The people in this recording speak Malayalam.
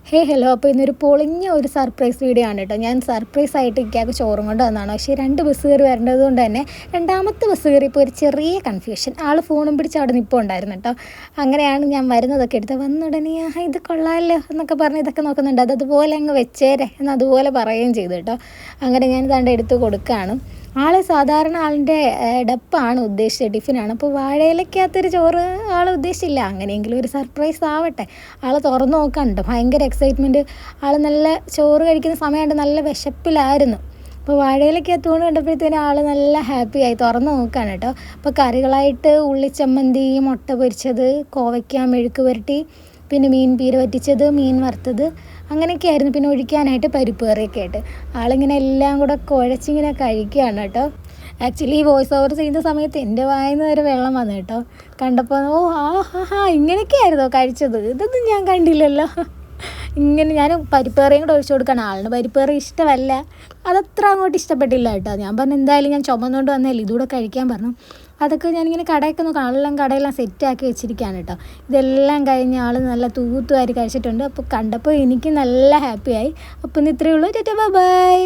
ഹലോ. അപ്പോൾ ഇന്നൊരു പൊളിഞ്ഞ ഒരു സർപ്രൈസ് വീഡിയോ ആണ് കേട്ടോ. ഞാൻ സർപ്രൈസായിട്ട് ഇക്കാക്ക് ചോറും കൊണ്ട് വന്നതാണ്. പക്ഷേ 2 ബസ് കയറി വരേണ്ടത് കൊണ്ട് തന്നെ രണ്ടാമത്തെ ബസ് കയറിയപ്പോൾ ഒരു ചെറിയ കൺഫ്യൂഷൻ. ആൾ ഫോണും പിടിച്ച് അവിടെ നിൽപ്പുണ്ടായിരുന്നു കേട്ടോ. അങ്ങനെയാണ് ഞാൻ വരുന്നതൊക്കെ എടുത്ത് വന്നുടനെ ഇത് കൊള്ളാമല്ലോ എന്നൊക്കെ പറഞ്ഞ് ഇതൊക്കെ നോക്കുന്നുണ്ട്. അതുപോലെ അങ്ങ് വെച്ചേരെ എന്ന് അതുപോലെ പറയുകയും ചെയ്തു കേട്ടോ. അങ്ങനെ ഞാൻ ഇതാണ്ട് എടുത്ത് കൊടുക്കുകയാണ്. ആൾ സാധാരണ ആളിൻ്റെ ഡപ്പാണ് ഉദ്ദേശിച്ചത്, ടിഫിനാണ്. അപ്പോൾ വാഴയിലക്കകത്തൊരു ചോറ് ആൾ ഉദ്ദേശിച്ചില്ല. അങ്ങനെയെങ്കിലും ഒരു സർപ്രൈസ് ആവട്ടെ. ആൾ തുറന്ന് നോക്കാനുണ്ട്, ഭയങ്കര എക്സൈറ്റ്മെൻറ്റ്. ആൾ നല്ല ചോറ് കഴിക്കുന്ന സമയമുണ്ട്, നല്ല വിശപ്പിലായിരുന്നു. അപ്പോൾ വാഴയിലക്കകത്ത് കൊണ്ട് കണ്ടപ്പോഴത്തേനും ആൾ നല്ല ഹാപ്പിയായി തുറന്ന് നോക്കുകയാണ് കേട്ടോ. അപ്പോൾ കറികളായിട്ട് ഉള്ളിച്ചമ്മന്തി, മുട്ട പൊരിച്ചത്, കോവയ്ക്ക മെഴുക്ക് പുരട്ടി, പിന്നെ മീൻ പീര വറ്റിച്ചത്, മീൻ വറുത്തത്, അങ്ങനെയൊക്കെ ആയിരുന്നു. പിന്നെ ഒഴിക്കാനായിട്ട് പരിപ്പ് കറിയൊക്കെ ആയിട്ട് ആളിങ്ങനെ എല്ലാം കൂടെ കുഴച്ചിങ്ങനെ കഴിക്കുകയാണ് കേട്ടോ. ആക്ച്വലി വോയിസ് ഓവർ ചെയ്യുന്ന സമയത്ത് എൻ്റെ വായിന്ന് വരെ വെള്ളം വന്നു കേട്ടോ. കണ്ടപ്പോൾ ഇങ്ങനെയൊക്കെ ആയിരുന്നോ കഴിച്ചത്, ഇതൊന്നും ഞാൻ കണ്ടില്ലല്ലോ. ഇങ്ങനെ ഞാൻ പരിപ്പ് കറിയും കൂടെ ഒഴിച്ചു കൊടുക്കണം. ആളിന് പരിപ്പ് കറി ഇഷ്ടമല്ല, അതത്ര അങ്ങോട്ട് ഇഷ്ടപ്പെട്ടില്ല കേട്ടോ. ഞാൻ പറഞ്ഞു എന്തായാലും ഞാൻ ചുമന്നുകൊണ്ട് വന്നതല്ലേ, ഇതുകൂടെ കഴിക്കാൻ പറഞ്ഞു. അതൊക്കെ ഞാനിങ്ങനെ കടയൊക്കെ നോക്കാം, ആളെല്ലാം കടയെല്ലാം സെറ്റാക്കി വെച്ചിരിക്കുകയാണ് കേട്ടോ. ഇതെല്ലാം കഴിഞ്ഞ് ആൾ നല്ല തൂത്തുവാരി കഴിച്ചിട്ടുണ്ട്. അപ്പോൾ കണ്ടപ്പോൾ എനിക്ക് നല്ല ഹാപ്പിയായി. അപ്പോൾ ഇന്ന് ഇത്രയേ ഉള്ളൂ. ബൈ.